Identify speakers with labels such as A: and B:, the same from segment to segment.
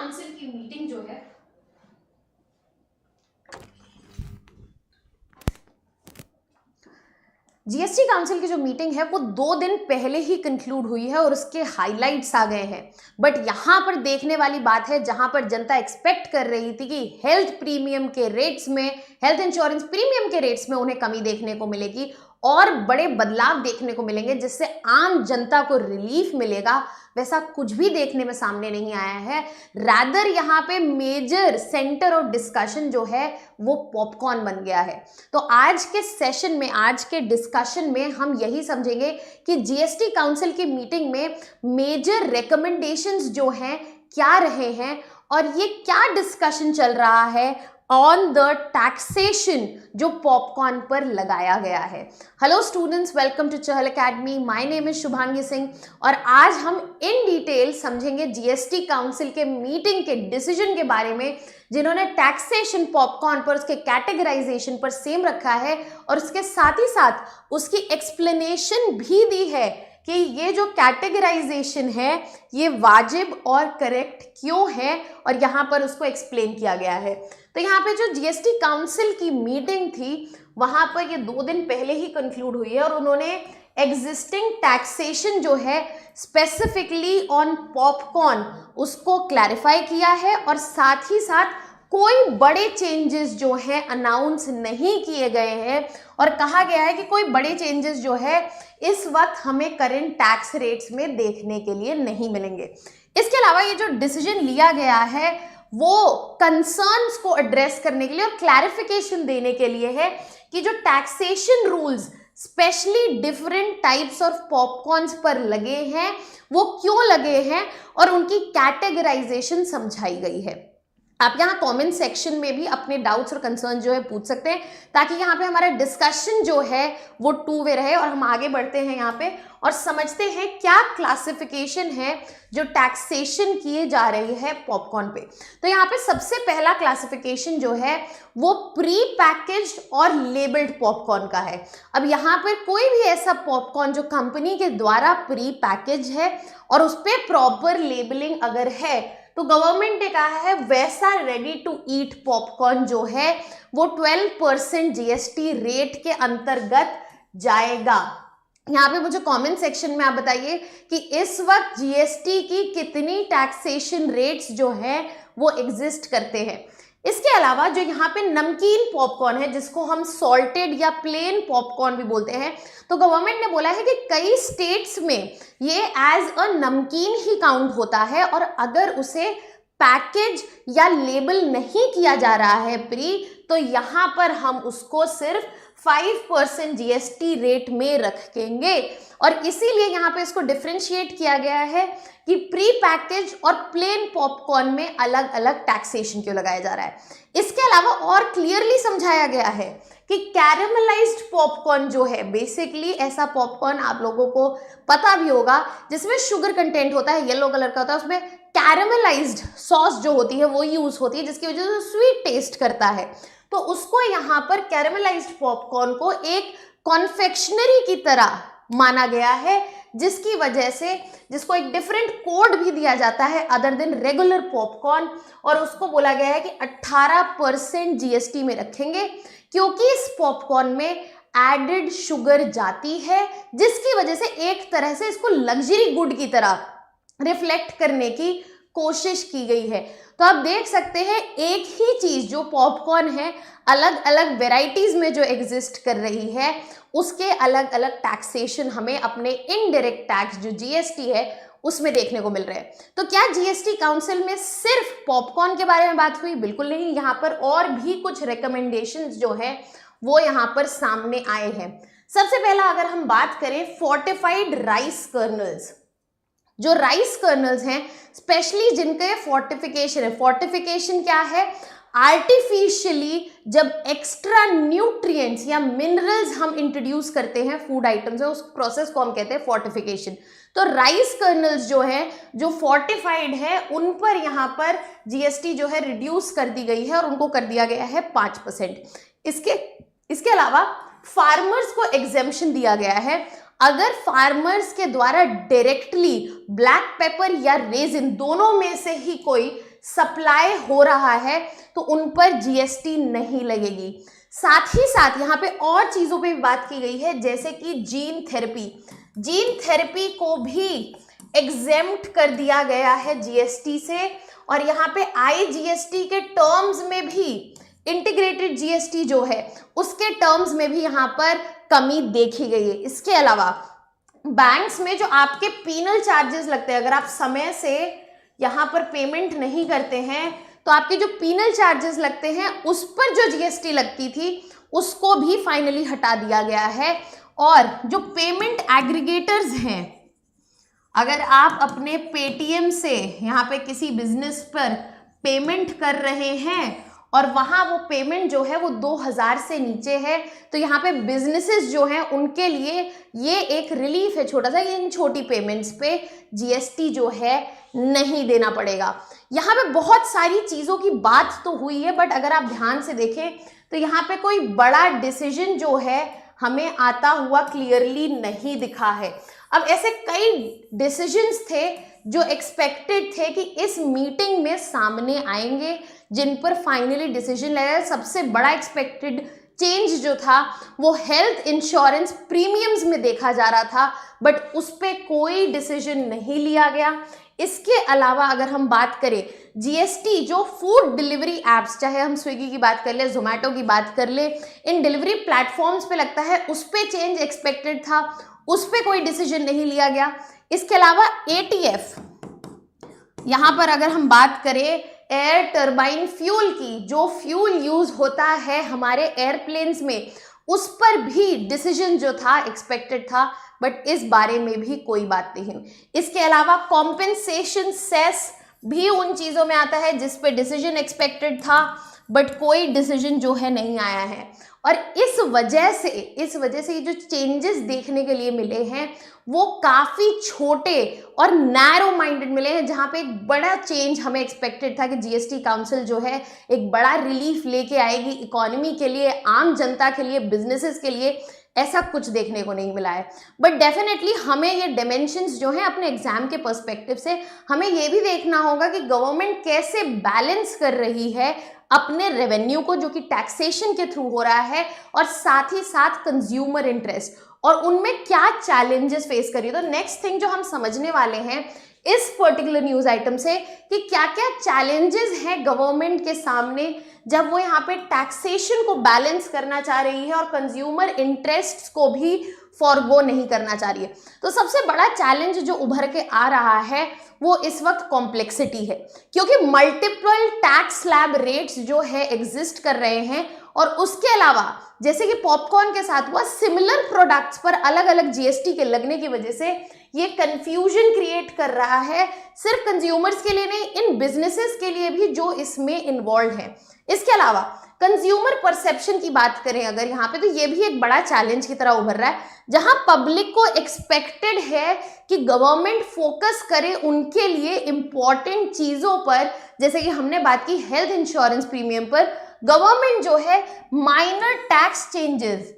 A: Council की meeting जो है जीएसटी काउंसिल की जो मीटिंग है वो 2 दिन पहले ही कंक्लूड हुई है और उसके हाइलाइट्स आ गए हैं। बट यहां पर देखने वाली बात है, जहां पर जनता एक्सपेक्ट कर रही थी कि हेल्थ प्रीमियम के रेट्स में, हेल्थ इंश्योरेंस प्रीमियम के रेट्स में उन्हें कमी देखने को मिलेगी और बड़े बदलाव देखने को मिलेंगे जिससे आम जनता को रिलीफ मिलेगा, वैसा कुछ भी देखने में सामने नहीं आया है। रादर यहाँ पे मेजर सेंटर ऑफ डिस्कशन जो है वो पॉपकॉर्न बन गया है। तो आज के सेशन में, आज के डिस्कशन में हम यही समझेंगे कि जीएसटी काउंसिल की मीटिंग में मेजर रिकमेंडेशंस जो हैं क्या रहे हैं और ये क्या डिस्कशन चल रहा है ऑन द टैक्सेशन जो पॉपकॉर्न पर लगाया गया है। Hello students, welcome to Chahal academy. My name is Shubhangi Singh और आज हम इन डिटेल समझेंगे जीएसटी काउंसिल के मीटिंग के डिसीजन के बारे में, जिन्होंने टैक्सेशन पॉपकॉर्न पर, उसके कैटेगराइजेशन पर सेम रखा है और उसके साथ ही साथ उसकी एक्सप्लेनेशन भी दी है कि ये जो कैटेगराइजेशन है ये वाजिब और करेक्ट क्यों है और यहाँ पर उसको एक्सप्लेन किया गया है। तो यहाँ पे जो जीएसटी काउंसिल की मीटिंग थी वहाँ पर ये 2 दिन पहले ही कंक्लूड हुई है और उन्होंने एग्जिस्टिंग टैक्सेशन जो है स्पेसिफिकली ऑन पॉपकॉर्न उसको क्लैरिफाई किया है और साथ ही साथ कोई बड़े चेंजेस जो हैं अनाउंस नहीं किए गए हैं और कहा गया है कि कोई बड़े चेंजेस जो है इस वक्त हमें करंट टैक्स रेट्स में देखने के लिए नहीं मिलेंगे। इसके अलावा ये जो डिसीजन लिया गया है वो कंसर्न्स को एड्रेस करने के लिए और क्लैरिफिकेशन देने के लिए है कि जो taxation rules specially different types of popcorns पर लगे हैं वो क्यों लगे हैं और उनकी कैटेगराइजेशन समझाई गई है। आप यहाँ कमेंट सेक्शन में भी अपने डाउट्स और कंसर्न जो है पूछ सकते हैं ताकि यहाँ पे हमारा डिस्कशन जो है वो 2 वे रहे और हम आगे बढ़ते हैं यहाँ पे और समझते हैं क्या क्लासिफिकेशन है जो टैक्सेशन किए जा रही है पॉपकॉर्न पे। तो यहाँ पे सबसे पहला क्लासिफिकेशन जो है वो प्री पैकेज्ड और लेबल्ड पॉपकॉर्न का है। अब यहाँ पर कोई भी ऐसा पॉपकॉर्न जो कंपनी के द्वारा प्री पैकेज है और उस पर प्रॉपर लेबलिंग अगर है तो गवर्नमेंट ने कहा है वैसा रेडी टू ईट पॉपकॉर्न जो है वो 12% जीएसटी रेट के अंतर्गत जाएगा। यहाँ पे मुझे कमेंट सेक्शन में आप बताइए कि इस वक्त जीएसटी की कितनी टैक्सेशन रेट्स जो हैं वो एग्जिस्ट करते हैं। इसके अलावा जो यहाँ पे नमकीन पॉपकॉर्न है जिसको हम सॉल्टेड या प्लेन पॉपकॉर्न भी बोलते हैं, तो गवर्नमेंट ने बोला है कि कई स्टेट्स में ये एज अ नमकीन ही काउंट होता है और अगर उसे पैकेज या लेबल नहीं किया जा रहा है प्री, तो यहाँ पर हम उसको सिर्फ 5% जीएसटी रेट में रखेंगे और इसीलिए यहाँ पे इसको डिफरेंशिएट किया गया है कि प्री पैकेज और प्लेन पॉपकॉर्न में अलग अलग टैक्सेशन क्यों लगाया जा रहा है। इसके अलावा और क्लियरली समझाया गया है कि कैरेमलाइज्ड पॉपकॉर्न जो है बेसिकली ऐसा पॉपकॉर्न आप लोगों को पता भी होगा जिसमें शुगर कंटेंट होता है, येलो कलर का होता है, उसमें कैरेमलाइज्ड सॉस जो होती है वो यूज होती है जिसकी वजह से स्वीट टेस्ट करता है। तो उसको यहाँ पर कैरेमलाइज्ड पॉपकॉर्न को एक कॉन्फेक्शनरी की तरह माना गया है जिसकी वजह से जिसको एक डिफरेंट कोड भी दिया जाता है अदर देन रेगुलर पॉपकॉर्न और उसको बोला गया है कि 18% जीएसटी में रखेंगे क्योंकि इस पॉपकॉर्न में एडेड शुगर जाती है जिसकी वजह से एक तरह से इसको लग्जरी गुड की तरह रिफ्लेक्ट करने की कोशिश की गई है। तो आप देख सकते हैं एक ही चीज जो पॉपकॉर्न है अलग अलग वेराइटीज में जो एग्जिस्ट कर रही है उसके अलग अलग टैक्सेशन हमें अपने इनडायरेक्ट टैक्स जो जीएसटी है उसमें देखने को मिल रहे हैं। तो क्या जीएसटी काउंसिल में सिर्फ पॉपकॉर्न के बारे में बात हुई? बिल्कुल नहीं, यहाँ पर और भी कुछ रिकमेंडेशंस जो है वो यहाँ पर सामने आए हैं। सबसे पहला अगर हम बात करें फोर्टिफाइड राइस कर्नल्स, जो राइस कर्नल्स हैं स्पेशली जिनके फोर्टिफिकेशन है। फोर्टिफिकेशन क्या है? आर्टिफिशियली जब एक्स्ट्रा न्यूट्रिएंट्स या मिनरल्स हम इंट्रोड्यूस करते हैं फूड आइटम्स है उस प्रोसेस को हम कहते हैं फोर्टिफिकेशन। तो राइस कर्नल्स जो है जो फोर्टिफाइड है उन पर यहाँ पर जीएसटी जो है रिड्यूस कर दी गई है और उनको कर दिया गया है 5%। इसके अलावा फार्मर्स को एग्जेम्पशन दिया गया है अगर फार्मर्स के द्वारा डायरेक्टली ब्लैक पेपर या रेजिन दोनों में से ही कोई सप्लाई हो रहा है तो उन पर जीएसटी नहीं लगेगी। साथ ही साथ यहाँ पे और चीजों पे भी बात की गई है, जैसे कि जीन थेरेपी को भी एग्जेम्प्ट कर दिया गया है जीएसटी से, और यहाँ पे आईजीएसटी के टर्म्स में भी इंटीग्रेटेड जीएसटी जो है उसके टर्म्स में भी यहाँ पर कमी देखी गई है। इसके अलावा बैंक्स में जो आपके पीनल चार्जेस लगते हैं, अगर आप समय से यहाँ पर पेमेंट नहीं करते हैं तो आपके जो पीनल चार्जेस लगते हैं उस पर जो जीएसटी लगती थी उसको भी फाइनली हटा दिया गया है। और जो पेमेंट एग्रीगेटर्स हैं, अगर आप अपने पेटीएम से यहाँ पे किसी बिजनेस पर पेमेंट कर रहे हैं और वहाँ वो पेमेंट जो है वो 2000 से नीचे है, तो यहाँ पे बिजनेसेस जो हैं उनके लिए ये एक रिलीफ है छोटा सा, इन छोटी पेमेंट्स पे जीएसटी जो है नहीं देना पड़ेगा। यहाँ पे बहुत सारी चीज़ों की बात तो हुई है, बट अगर आप ध्यान से देखें तो यहाँ पे कोई बड़ा डिसीजन जो है हमें आता हुआ क्लियरली नहीं दिखा है। अब ऐसे कई डिसीजंस थे जो एक्सपेक्टेड थे कि इस मीटिंग में सामने आएंगे, जिन पर फाइनली डिसीजन लिया। सबसे बड़ा एक्सपेक्टेड चेंज जो था वो हेल्थ इंश्योरेंस प्रीमियम्स में देखा जा रहा था, बट उस पर कोई डिसीजन नहीं लिया गया। इसके अलावा अगर हम बात करें जीएसटी, जो फूड डिलीवरी एप्स, चाहे हम स्विगी की बात कर ले, जोमेटो की बात कर ले, इन डिलीवरी प्लेटफॉर्म्स पे लगता है उस पर चेंज एक्सपेक्टेड था, उस पर कोई डिसीजन नहीं लिया गया। इसके अलावा एटीएफ, यहाँ पर अगर हम बात करें एयर टर्बाइन फ्यूल की, जो फ्यूल यूज होता है हमारे एयरप्लेन्स में, उस पर भी डिसीजन जो था एक्सपेक्टेड था, बट इस बारे में भी कोई बात नहीं। इसके अलावा कॉम्पेंसेशन सेस भी उन चीज़ों में आता है जिस पे डिसीजन एक्सपेक्टेड था, बट कोई डिसीजन जो है नहीं आया है। और इस वजह से ये जो चेंजेस देखने के लिए मिले हैं वो काफ़ी छोटे और नैरो माइंडेड मिले हैं, जहाँ पे एक बड़ा चेंज हमें एक्सपेक्टेड था कि जीएसटी काउंसिल जो है एक बड़ा रिलीफ लेके आएगी इकोनॉमी के लिए, आम जनता के लिए, बिजनेसेस के लिए। ऐसा कुछ देखने को नहीं मिला है। बट डेफिनेटली हमें ये डायमेंशंस जो हैं अपने एग्जाम के पर्सपेक्टिव से हमें ये भी देखना होगा कि गवर्नमेंट कैसे बैलेंस कर रही है अपने रेवेन्यू को, जो कि टैक्सेशन के थ्रू हो रहा है, और साथ ही साथ कंज्यूमर इंटरेस्ट, और उनमें क्या चैलेंजेस फेस करिए। तो नेक्स्ट थिंग जो हम समझने वाले हैं इस पर्टिकुलर न्यूज आइटम से कि क्या क्या चैलेंजेस हैं गवर्नमेंट के सामने जब वो यहाँ पे टैक्सेशन को बैलेंस करना चाह रही है और कंज्यूमर इंटरेस्ट्स को भी फॉरगो नहीं करना चाह रही है। तो सबसे बड़ा चैलेंज जो उभर के आ रहा है वो इस वक्त कॉम्प्लेक्सिटी है, क्योंकि मल्टीपल टैक्स स्लैब रेट्स जो है एग्जिस्ट कर रहे हैं, और उसके अलावा जैसे कि पॉपकॉर्न के साथ हुआ, सिमिलर प्रोडक्ट्स पर अलग अलग जीएसटी के लगने की वजह से ये कंफ्यूजन क्रिएट कर रहा है, सिर्फ कंज्यूमर्स के लिए नहीं, इन बिजनेसेस के लिए भी जो इसमें इन्वॉल्व है। इसके अलावा कंज्यूमर परसेप्शन की बात करें अगर यहाँ पे, तो ये भी एक बड़ा चैलेंज की तरह उभर रहा है, जहां पब्लिक को एक्सपेक्टेड है कि गवर्नमेंट फोकस करे उनके लिए इंपॉर्टेंट चीजों पर, जैसे कि हमने बात की हेल्थ इंश्योरेंस प्रीमियम पर। गवर्नमेंट जो है माइनर टैक्स चेंजेस,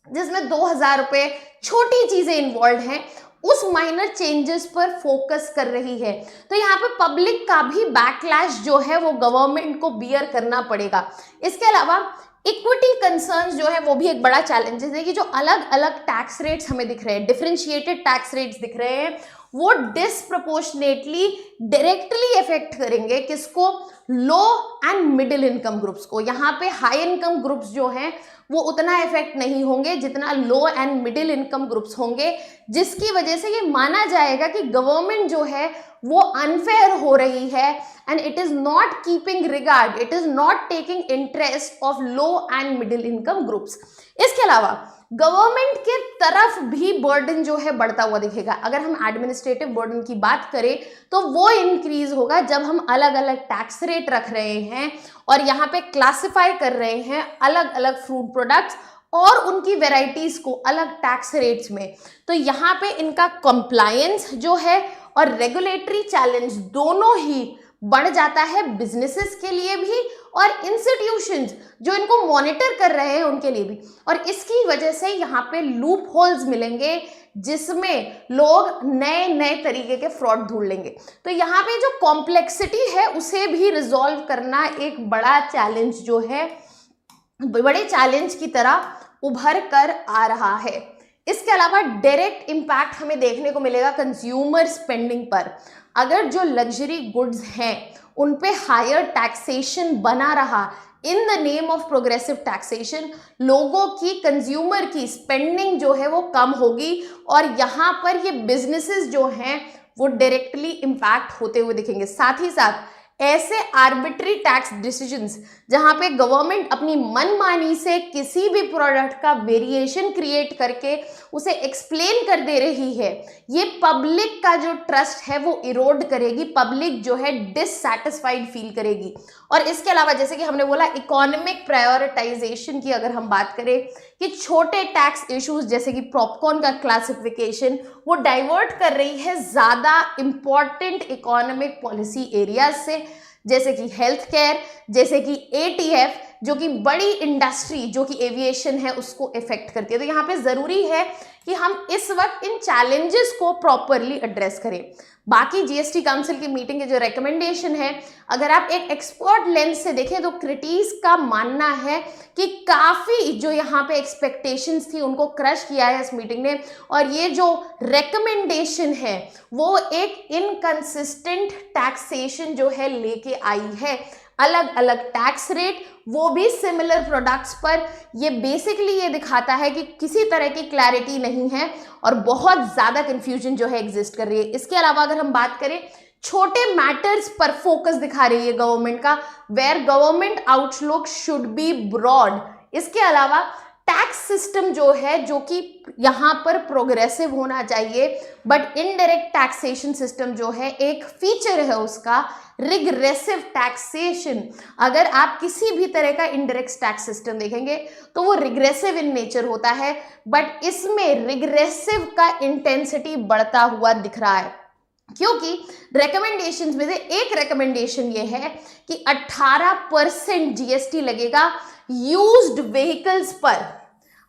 A: जिसमें 2000 रुपए छोटी चीजें इन्वॉल्व हैं, उस माइनर चेंजेस पर फोकस कर रही है। तो यहाँ पे पब्लिक का भी बैकलैश जो है वो गवर्नमेंट को बियर करना पड़ेगा। इसके अलावा इक्विटी कंसर्न्स जो है वो भी एक बड़ा चैलेंजेस है कि जो अलग अलग टैक्स रेट्स हमें दिख रहे हैं, डिफरेंशिएटेड टैक्स रेट्स दिख रहे हैं, वो डिस्प्रपोर्शनेटली डायरेक्टली इफेक्ट करेंगे किसको, लो एंड मिडिल इनकम ग्रुप्स को। यहाँ पे हाई इनकम ग्रुप्स जो हैं वो उतना इफेक्ट नहीं होंगे जितना लो एंड मिडिल इनकम ग्रुप्स होंगे, जिसकी वजह से ये माना जाएगा कि गवर्नमेंट जो है वो अनफेयर हो रही है, and it is not keeping regard, it is not taking interest of low and middle income groups. इसके अलावा गवर्नमेंट के तरफ भी बर्डन जो है बढ़ता हुआ दिखेगा। अगर हम एडमिनिस्ट्रेटिव बर्डन की बात करें तो वो इंक्रीज होगा जब हम अलग अलग टैक्स रेट रख रहे हैं और यहाँ पे क्लासिफाई कर रहे हैं अलग अलग फ्रूट प्रोडक्ट्स और उनकी वेराइटीज को अलग टैक्स रेट्स में। तो यहाँ पे इनका कंप्लायंस जो है और रेगुलेटरी चैलेंज दोनों ही बढ़ जाता है बिजनेसेस के लिए भी और इंस्टीट्यूशंस जो इनको मॉनिटर कर रहे हैं उनके लिए भी। और इसकी वजह से यहाँ पे लूप होल्स मिलेंगे जिसमें लोग नए नए तरीके के फ्रॉड ढूंढ लेंगे। तो यहाँ पे जो कॉम्प्लेक्सिटी है उसे भी रिजॉल्व करना एक बड़ा चैलेंज जो है, बड़े चैलेंज की तरह उभर कर आ रहा है। इसके अलावा डायरेक्ट इम्पैक्ट हमें देखने को मिलेगा कंज्यूमर स्पेंडिंग पर। अगर जो लग्जरी गुड्स हैं उन पे हायर टैक्सेशन बना रहा in the name of progressive taxation, लोगों की, कंज्यूमर की स्पेंडिंग जो है वो कम होगी और यहाँ पर ये बिजनेसेस जो हैं वो डायरेक्टली इम्पैक्ट होते हुए दिखेंगे। साथ ही साथ ऐसे आर्बिट्री टैक्स डिसीजंस जहां पे गवर्नमेंट अपनी मनमानी से किसी भी प्रोडक्ट का वेरिएशन क्रिएट करके उसे एक्सप्लेन कर दे रही है, ये पब्लिक का जो ट्रस्ट है वो इरोड करेगी, पब्लिक जो है डिससैटिस्फाइड फील करेगी। और इसके अलावा जैसे कि हमने बोला इकोनॉमिक प्रायोरिटाइजेशन की अगर हम बात करें कि छोटे टैक्स इश्यूज जैसे कि पॉपकॉर्न का क्लासिफिकेशन वो डाइवर्ट कर रही है ज़्यादा इंपॉर्टेंट इकोनॉमिक पॉलिसी एरियाज से, जैसे कि हेल्थ केयर, जैसे कि एटीएफ जो कि बड़ी इंडस्ट्री जो कि एविएशन है उसको इफेक्ट करती है। तो यहाँ पे ज़रूरी है कि हम इस वक्त इन चैलेंजेस को प्रॉपरली एड्रेस करें। बाकी जीएसटी काउंसिल की मीटिंग के जो रिकमेंडेशन है, अगर आप एक एक्सपर्ट लेंस से देखें तो क्रिटिक्स का मानना है कि काफ़ी जो यहाँ पे एक्सपेक्टेशंस थी उनको क्रश किया है इस मीटिंग ने, और ये जो रिकमेंडेशन है वो एक इनकंसिस्टेंट टैक्सेशन जो है लेके आई है, अलग अलग टैक्स रेट वो भी सिमिलर प्रोडक्ट्स पर। ये बेसिकली ये दिखाता है कि किसी तरह की क्लैरिटी नहीं है और बहुत ज़्यादा कंफ्यूजन जो है एग्जिस्ट कर रही है। इसके अलावा अगर हम बात करें छोटे मैटर्स पर फोकस दिखा रही है गवर्नमेंट का, where government outlook should be broad. इसके अलावा टैक्स सिस्टम जो है जो कि यहाँ पर प्रोग्रेसिव होना चाहिए, बट इनडायरेक्ट टैक्सेशन सिस्टम जो है एक फीचर है उसका रिग्रेसिव टैक्सेशन। अगर आप किसी भी तरह का इनडायरेक्ट टैक्स सिस्टम देखेंगे तो वो रिग्रेसिव इन नेचर होता है, बट इसमें रिग्रेसिव का इंटेंसिटी बढ़ता हुआ दिख रहा है, क्योंकि रिकमेंडेशंस में से एक रिकमेंडेशन ये है कि 18% जीएसटी लगेगा यूज्ड व्हीकल्स पर।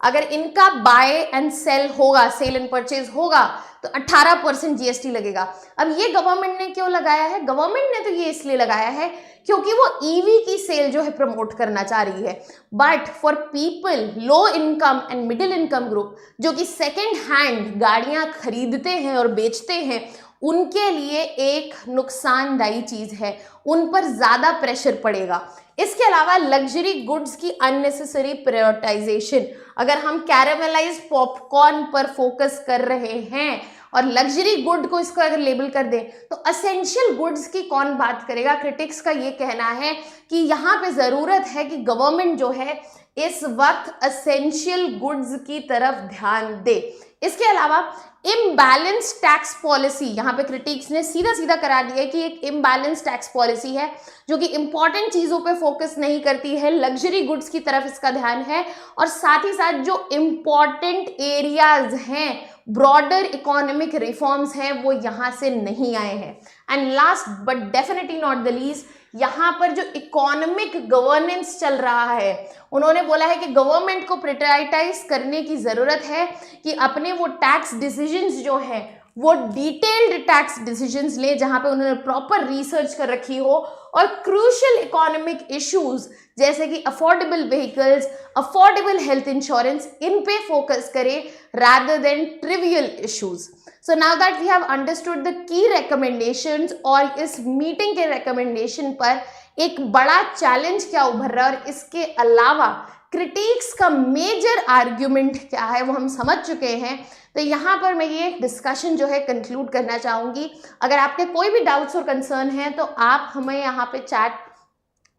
A: अगर इनका बाय एंड सेल होगा, सेल एंड परचेज होगा तो 18% जीएसटी लगेगा। अब ये गवर्नमेंट ने क्यों लगाया है? गवर्नमेंट ने तो ये इसलिए लगाया है क्योंकि वो ईवी की सेल जो है प्रमोट करना चाह रही है, but for people low income and middle income group जो कि सेकेंड हैंड गाड़ियां खरीदते हैं और बेचते हैं, उनके लिए एक नुकसानदायी चीज है, उन पर ज्यादा प्रेशर पड़ेगा। इसके अलावा लग्जरी गुड्स की अननेसेसरी प्रायोरिटाइजेशन, अगर हम कैरामेलाइज्ड पॉपकॉर्न पर फोकस कर रहे हैं और लग्जरी गुड को इसको अगर लेबल कर दें तो असेंशियल गुड्स की कौन बात करेगा? क्रिटिक्स का ये कहना है कि यहाँ पे ज़रूरत है कि गवर्नमेंट जो है इस वक्त असेंशियल गुड्स की तरफ ध्यान दे। इसके अलावा इम्बैलेंस टैक्स पॉलिसी, यहाँ पे क्रिटिक्स ने सीधा सीधा करा दिया है कि एक इम्बैलेंस टैक्स पॉलिसी है जो कि इंपॉर्टेंट चीज़ों पे फोकस नहीं करती है, लग्जरी गुड्स की तरफ इसका ध्यान है, और साथ ही साथ जो इम्पॉर्टेंट एरियाज हैं, ब्रॉडर इकोनॉमिक रिफॉर्म्स हैं, वो यहाँ से नहीं आए हैं। And last but definitely not the least, यहाँ पर जो इकोनॉमिक गवर्नेंस चल रहा है, उन्होंने बोला है कि गवर्नमेंट को प्रायोरिटाइज करने की ज़रूरत है कि अपने वो टैक्स डिसीजंस जो हैं वो डिटेल्ड टैक्स डिसीजंस ले, जहाँ पे उन्होंने प्रॉपर रिसर्च कर रखी हो, और क्रूशियल इकोनॉमिक इश्यूज जैसे कि affordable vehicles, affordable health insurance, इन पे फोकस करें rather than trivial issues. So now that we have understood the key recommendations, और इस मीटिंग के रिकमेंडेशन पर एक बड़ा चैलेंज क्या उभर रहा है और इसके अलावा क्रिटिक्स का मेजर आर्ग्यूमेंट क्या है वो हम समझ चुके हैं, तो यहाँ पर मैं ये डिस्कशन जो है कंक्लूड करना चाहूँगी। अगर आपके कोई भी डाउट्स और कंसर्न हैं तो आप हमें यहाँ पे चैट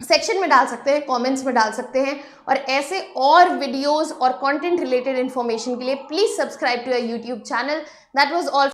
A: सेक्शन में डाल सकते हैं, कमेंट्स में डाल सकते हैं, और ऐसे और वीडियोस और कंटेंट रिलेटेड इन्फॉर्मेशन के लिए please subscribe to our YouTube channel. That was all.